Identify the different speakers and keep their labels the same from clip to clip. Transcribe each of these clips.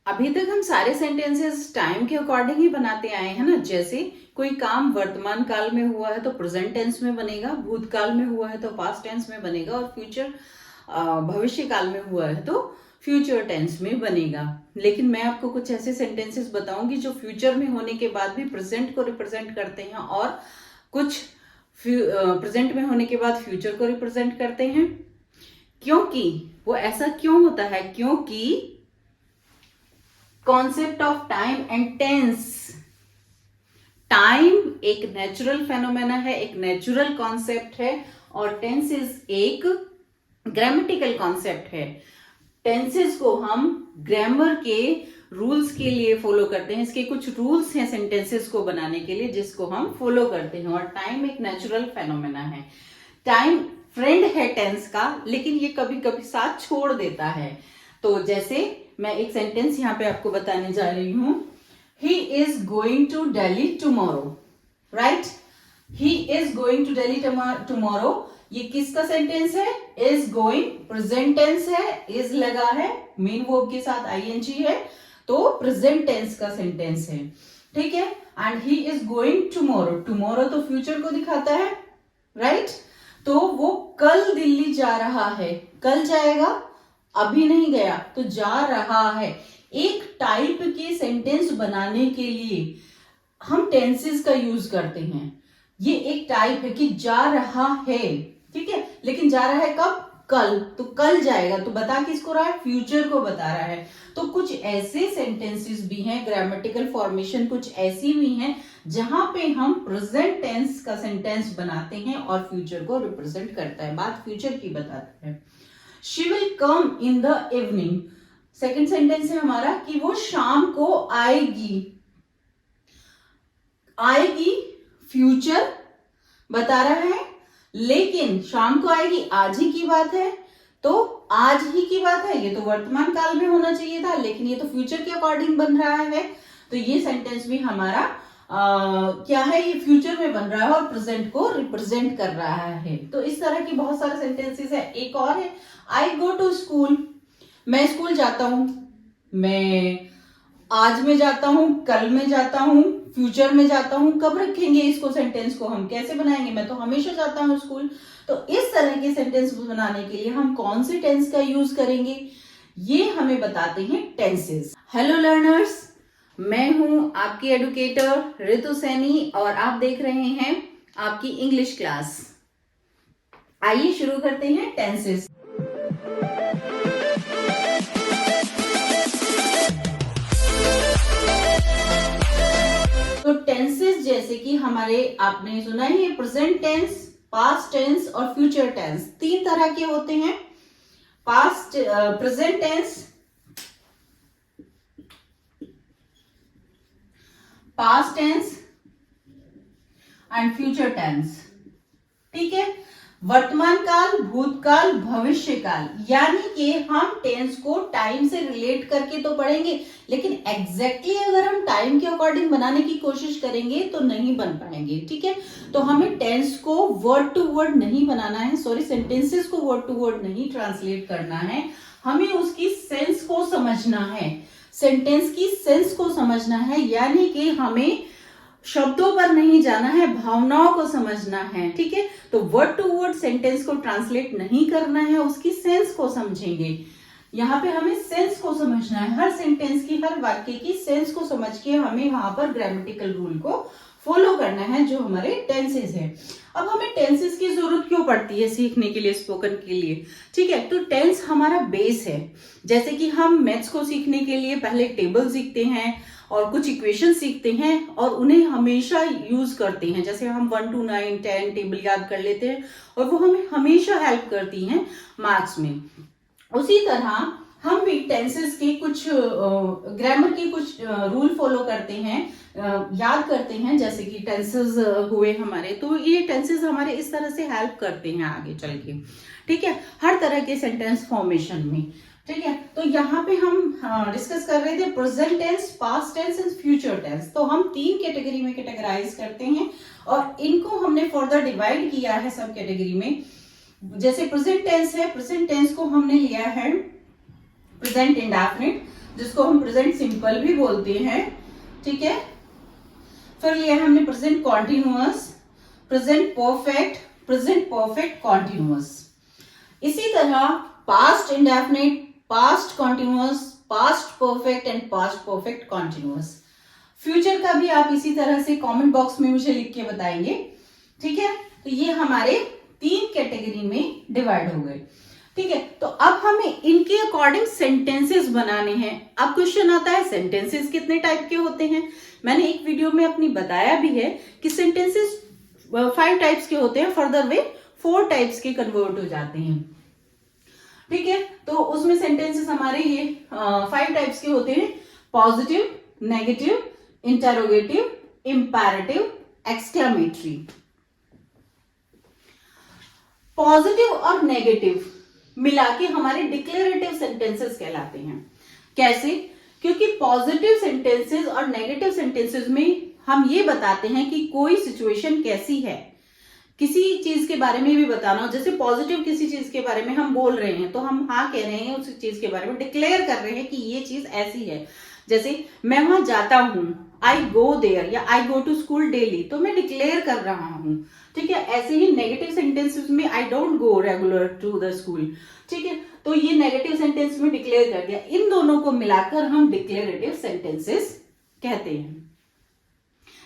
Speaker 1: अभी तक हम सारे सेंटेंसेस टाइम के अकॉर्डिंग ही बनाते आए हैं ना। जैसे कोई काम वर्तमान काल में हुआ है तो प्रेजेंट टेंस में बनेगा, भूतकाल में हुआ है तो पास्ट टेंस में बनेगा, और फ्यूचर भविष्य काल में हुआ है तो फ्यूचर टेंस में बनेगा। लेकिन मैं आपको कुछ ऐसे सेंटेंसेस बताऊंगी जो फ्यूचर में होने के बाद भी प्रेजेंट को रिप्रेजेंट करते हैं, और कुछ प्रेजेंट में होने के बाद फ्यूचर को रिप्रेजेंट करते हैं। क्योंकि वो ऐसा क्यों होता है? क्योंकि concept of time and tense, time एक नेचुरल फेनोमेना है, एक नेचुरल कॉन्सेप्ट है, और टेंस इज एक ग्रामेटिकल कॉन्सेप्ट है। टेंसेस को हम ग्रामर के रूल्स के लिए फॉलो करते हैं। इसके कुछ रूल्स हैं सेंटेंसेस को बनाने के लिए जिसको हम फॉलो करते हैं, और टाइम एक नेचुरल फेनोमेना है। टाइम फ्रेंड है टेंस का, लेकिन ये कभी कभी साथ छोड़ देता है। तो जैसे मैं एक सेंटेंस यहाँ पे आपको बताने जा रही हूं, he is going to Delhi tomorrow, right? He is going to Delhi tomorrow, ये किसका सेंटेंस है? इज गोइंग प्रेजेंट टेंस है, इज लगा है, मेन वर्ब के साथ आईएनजी है, तो प्रेजेंट टेंस का सेंटेंस है, ठीक है। And he is going tomorrow, tomorrow तो फ्यूचर को दिखाता है, राइट? तो वो कल दिल्ली जा रहा है, कल जाएगा, अभी नहीं गया, तो जा रहा है। एक टाइप के सेंटेंस बनाने के लिए हम टेंसेस का यूज करते हैं। ये एक टाइप है कि जा रहा है, ठीक है, लेकिन जा रहा है कब? कल, तो कल जाएगा, तो बता किसको रहा है? फ्यूचर को बता रहा है। तो कुछ ऐसे सेंटेंसेस भी हैं, ग्रामेटिकल फॉर्मेशन कुछ ऐसी भी हैं जहां पे हम प्रेजेंट टेंस का सेंटेंस बनाते हैं और फ्यूचर को रिप्रेजेंट करता है, बात फ्यूचर की बताता है। She will come in the evening, second sentence है हमारा कि वो शाम को आएगी। आएगी फ्यूचर बता रहा है, लेकिन शाम को आएगी आज ही की बात है, तो आज ही की बात है, ये तो वर्तमान काल में होना चाहिए था, लेकिन ये तो फ्यूचर के अकॉर्डिंग बन रहा है। तो ये सेंटेंस भी हमारा क्या है? ये फ्यूचर में बन रहा है और प्रेजेंट को रिप्रेजेंट कर रहा है। तो इस तरह की बहुत सारे सेंटेंसेस है। एक और है, आई गो टू स्कूल, मैं स्कूल जाता हूं, मैं आज में जाता हूं, कल में जाता हूं, फ्यूचर में जाता हूं। कब रखेंगे इसको, सेंटेंस को हम कैसे बनाएंगे? मैं तो हमेशा जाता हूं स्कूल। तो इस तरह के सेंटेंस बनाने के लिए हम कौन से टेंस का यूज करेंगे, ये हमें बताते हैं टेंसेस। हेलो लर्नर्स, मैं हूं आपकी एडुकेटर ऋतु सैनी और आप देख रहे हैं आपकी इंग्लिश क्लास। आइए शुरू करते हैं टेंसेस। तो टेंसेस जैसे कि हमारे आपने सुना ही है, प्रेजेंट टेंस, पास्ट टेंस और फ्यूचर टेंस, तीन तरह के होते हैं। Past present tense, past tense and future tense, ठीक है। वर्तमान काल, भूतकाल, भविष्य काल, यानी कि हम टेंस को टाइम से रिलेट करके तो पढ़ेंगे, लेकिन एग्जैक्टली अगर हम टाइम के अकॉर्डिंग बनाने की कोशिश करेंगे तो नहीं बन पाएंगे, ठीक है। तो हमें टेंस को वर्ड टू वर्ड नहीं बनाना है, सॉरी, सेंटेंसेस को वर्ड टू वर्ड नहीं ट्रांसलेट करना है, हमें उसकी सेंस को समझना है, सेंटेंस की सेंस को समझना है, यानी कि हमें शब्दों पर नहीं जाना है, भावनाओं को समझना है, ठीक है। तो वर्ड टू वर्ड सेंटेंस को ट्रांसलेट नहीं करना है, उसकी सेंस को समझेंगे। यहाँ पे हमें सेंस को समझना है, हर सेंटेंस की, हर वाक्य की सेंस को समझ के हमें वहां पर ग्रामेटिकल रूल को फॉलो करना है जो हमारे टेंसेस है। अब हमें टेंसेस की जरूरत क्यों पड़ती है सीखने के लिए, स्पोकन के लिए, ठीक है। तो टेंस हमारा बेस है। जैसे कि हम मैथ्स को सीखने के लिए पहले टेबल सीखते हैं और कुछ इक्वेशन सीखते हैं और उन्हें हमेशा यूज करते हैं, जैसे हम 1 to 9 10 टेबल याद कर लेते हैं और वो हमें हमेशा हेल्प करती हैं मैथ्स में। उसी तरह हम भी टेंसेस के कुछ ग्रामर के कुछ रूल फॉलो करते हैं, याद करते हैं, जैसे कि टेंसेस हुए हमारे, तो ये टेंसेस हमारे इस तरह से हेल्प करते हैं आगे चल के, ठीक है, हर तरह के सेंटेंस फॉर्मेशन में, ठीक है। तो यहाँ पे हम डिस्कस कर रहे थे present tense, past tense and future tense. तो हम तीन कैटेगरी में कैटेगराइज करते हैं और इनको हमने फर्दर डिवाइड किया है सब कैटेगरी में। जैसे प्रेजेंट टेंस है, प्रेजेंट टेंस को हमने लिया है प्रेजेंट इंडेफिनिट, जिसको हम प्रेजेंट सिंपल भी बोलते हैं, ठीक है। फिर लिया हमने present continuous, present perfect continuous. इसी तरह past indefinite, past continuous, past perfect and past perfect continuous. Future का भी आप इसी तरह से कमेंट बॉक्स में मुझे लिख के बताएंगे, ठीक है। तो ये हमारे 3 कैटेगरी में डिवाइड हो गए, ठीक है। तो अब हमें इनके अकॉर्डिंग सेंटेंसेस बनाने हैं। अब क्वेश्चन आता है सेंटेंसेस कितने टाइप के होते हैं। मैंने एक वीडियो में अपनी बताया भी है कि सेंटेंसेस 5 टाइप्स के होते हैं, फर्दर वे 4 टाइप्स के कन्वर्ट हो जाते हैं, ठीक है। तो उसमें सेंटेंसेस हमारे ये 5 टाइप्स के होते हैं, positive, negative, interrogative, imperative, exclamatory. Positive और नेगेटिव मिला के हमारे डिक्लेरेटिव सेंटेंसेस कहलाते हैं। कैसे? क्योंकि पॉजिटिव सेंटेंसेस और नेगेटिव सेंटेंसेस में हम ये बताते हैं कि कोई सिचुएशन कैसी है, किसी चीज के बारे में भी बताना हो। जैसे पॉजिटिव किसी चीज के बारे में हम बोल रहे हैं तो हम हाँ कह रहे हैं, उस चीज के बारे में डिक्लेयर कर रहे हैं कि ये चीज ऐसी है। जैसे मैं वहां जाता हूं, आई गो देयर, या आई गो टू स्कूल डेली, तो मैं डिक्लेयर कर रहा हूं, ठीक है। ऐसे ही नेगेटिव सेंटेंसेस में I don't go regular to the school, ठीक है। तो ये नेगेटिव सेंटेंस में डिक्लेयर कर दिया। इन दोनों को मिलाकर हम डिक्लेरेटिव सेंटेंसेस कहते हैं।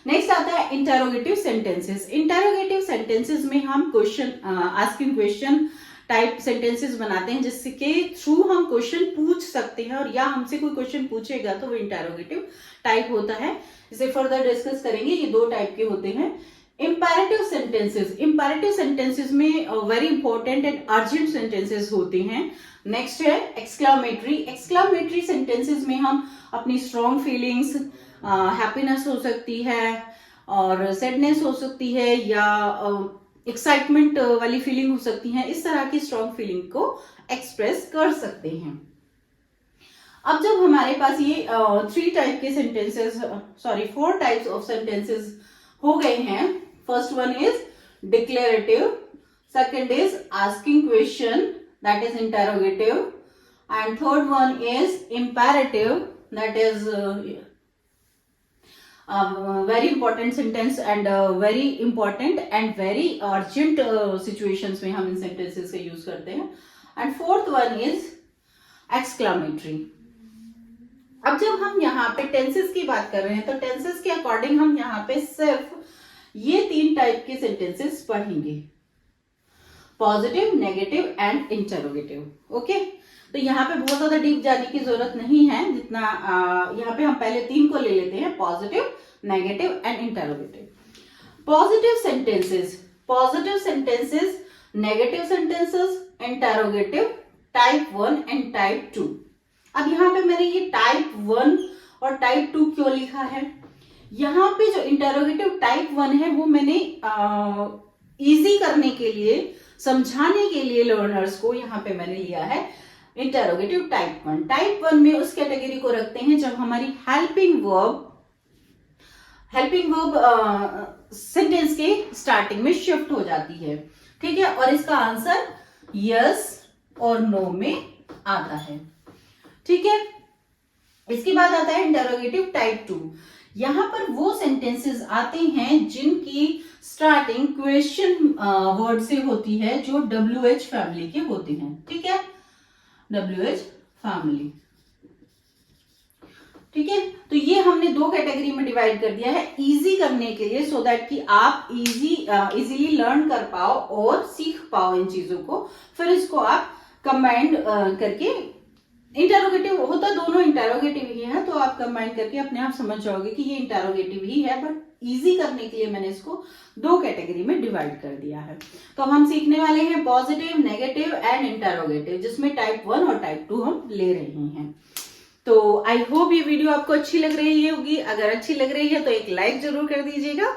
Speaker 1: नेक्स्ट आता है इंटरोगेटिव सेंटेंसेस। इंटरोगेटिव सेंटेंसेस में हम question asking question type sentences बनाते हैं, जिसके थ्रू हम क्वेश्चन पूछ सकते हैं, और या हमसे कोई क्वेश्चन पूछेगा तो वो इंटरोगेटिव टाइप होता है। इसे फर्दर डिस्कस करेंगे। ये 2 टाइप के होते हैं। इंपैरेटिव सेंटेंसेस, इंपैरेटिव सेंटेंसेस में very important and urgent sentences होते हैं। नेक्स्ट है एक्सक्लामेटरी। एक्सक्लामेटरी सेंटेंसेस में हम अपनी स्ट्रॉन्ग फीलिंग्स, हैप्पीनेस हो सकती है और सैडनेस हो सकती है, या एक्साइटमेंट वाली फीलिंग हो सकती है, इस तरह की स्ट्रॉन्ग फीलिंग को एक्सप्रेस कर सकते हैं। अब जब हमारे पास ये 4 टाइप्स ऑफ सेंटेंसेस हो गए हैं। First one is declarative, second is asking question, that is interrogative, and third one is imperative, that is very important sentence and very important and very urgent situations में हम इन sentences का use करते हैं। and fourth one is exclamatory। अब जब हम यहाँ पे tenses की बात कर रहे हैं तो tenses के according हम यहाँ पे सिर्फ ये 3 टाइप के sentences पढ़ेंगे, positive, negative and interrogative, okay. तो यहाँ पे बहुत ज्यादा डीप जाने की जरूरत नहीं है, जितना यहाँ पे हम पहले 3 को ले लेते हैं, positive, negative and interrogative. Positive sentences, negative sentences, interrogative, type 1 and type 2। अब यहाँ पे मैंने ये टाइप 1 और टाइप 2 क्यों लिखा है? यहाँ पे जो इंटरोगेटिव टाइप 1 है वो मैंने इजी करने के लिए, समझाने के लिए लर्नर्स को यहाँ पे मैंने लिया है इंटरोगेटिव टाइप 1। टाइप 1 में उस कैटेगरी को रखते हैं जब हमारी हेल्पिंग वर्ब सेंटेंस के स्टार्टिंग में शिफ्ट हो जाती है, ठीक है। और इसका आंसर यस और नो में आता है, ठीक है। इसके बाद आता है इंटरोगेटिव टाइप 2। यहां पर वो सेंटेंसेस आते हैं जिनकी स्टार्टिंग क्वेश्चन वर्ड से होती है, जो WH फैमिली के होते हैं, ठीक है, WH फैमिली, ठीक है। तो ये हमने 2 कैटेगरी में डिवाइड कर दिया है इजी करने के लिए, सो दैट कि आप इजीली लर्न कर पाओ और सीख पाओ इन चीजों को। फिर इसको आप कंबाइंड करके, इंटरोगेटिव होता दोनों इंटरोगेटिव ही है, तो आप कंबाइन करके अपने आप समझ जाओगे कि ये इंटरोगेटिव ही है, बट इजी करने के लिए मैंने इसको 2 कैटेगरी में डिवाइड कर दिया है। तो हम सीखने वाले हैं पॉजिटिव, नेगेटिव एंड इंटरोगेटिव, जिसमें टाइप 1 और टाइप 2 हम ले रहे हैं। तो आई होप ये वीडियो आपको अच्छी लग रही होगी। अगर अच्छी लग रही है तो एक लाइक जरूर कर दीजिएगा।